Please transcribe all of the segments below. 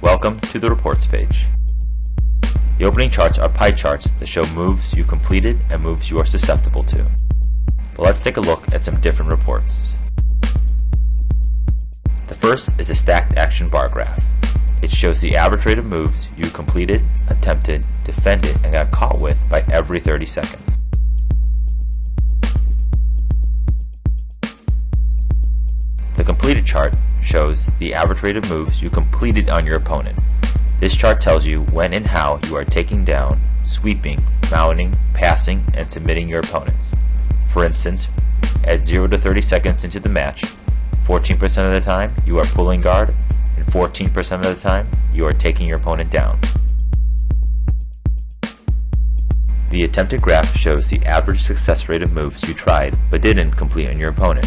Welcome to the reports page. The opening charts are pie charts that show moves you completed and moves you are susceptible to. But let's take a look at some different reports. The first is a stacked action bar graph. It shows the average rate of moves you completed, attempted, defended, and got caught with by every 30 seconds. The completed chart shows the average rate of moves you completed on your opponent. This chart tells you when and how you are taking down, sweeping, mounting, passing, and submitting your opponents. For instance, at 0 to 30 seconds into the match, 14% of the time you are pulling guard, and 14% of the time you are taking your opponent down. The attempted graph shows the average success rate of moves you tried but didn't complete on your opponent.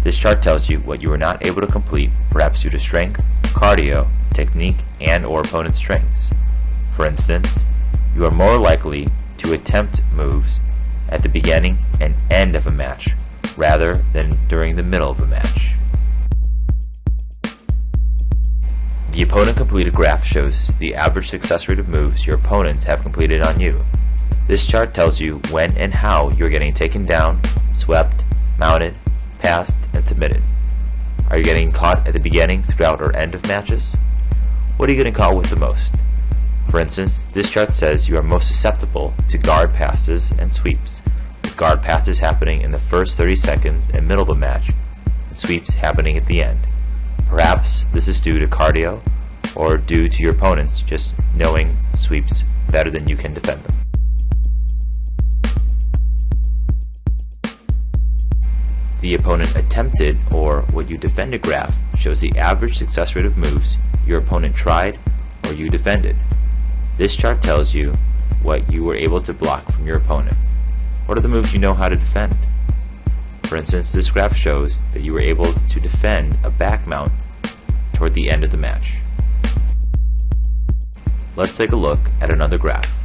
This chart tells you what you were not able to complete, perhaps due to strength, cardio, technique, and/or opponent strengths. For instance, you are more likely to attempt moves at the beginning and end of a match, rather than during the middle of a match. The opponent completed graph shows the average success rate of moves your opponents have completed on you. This chart tells you when and how you are getting taken down, swept, mounted, passed, and submitted. Are you getting caught at the beginning, throughout, or end of matches? What are you getting caught with the most? For instance, this chart says you are most susceptible to guard passes and sweeps, with guard passes happening in the first 30 seconds and middle of a match, and sweeps happening at the end. Perhaps this is due to cardio, or due to your opponents just knowing sweeps better than you can defend them. The opponent attempted, or what you defended graph shows the average success rate of moves your opponent tried or you defended. This chart tells you what you were able to block from your opponent. What are the moves you know how to defend? For instance, this graph shows that you were able to defend a back mount toward the end of the match. Let's take a look at another graph.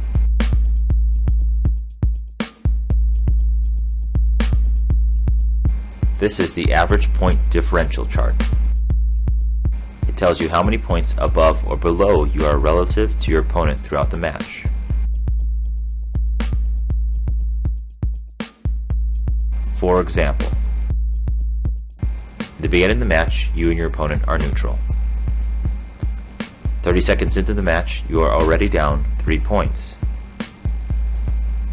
This is the average point differential chart. It tells you how many points above or below you are relative to your opponent throughout the match. For example, at the beginning of the match, you and your opponent are neutral. 30 seconds into the match, you are already down 3 points.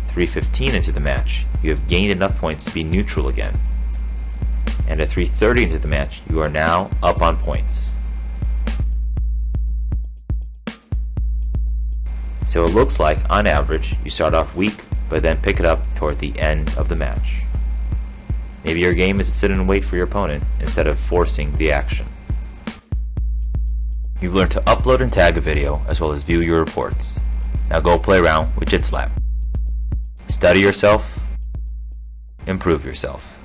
3:15 into the match, you have gained enough points to be neutral again. And at 3:30 into the match, you are now up on points. So it looks like, on average, you start off weak, but then pick it up toward the end of the match. Maybe your game is to sit and wait for your opponent instead of forcing the action. You've learned to upload and tag a video, as well as view your reports. Now go play around with JitsLab. Study yourself, improve yourself.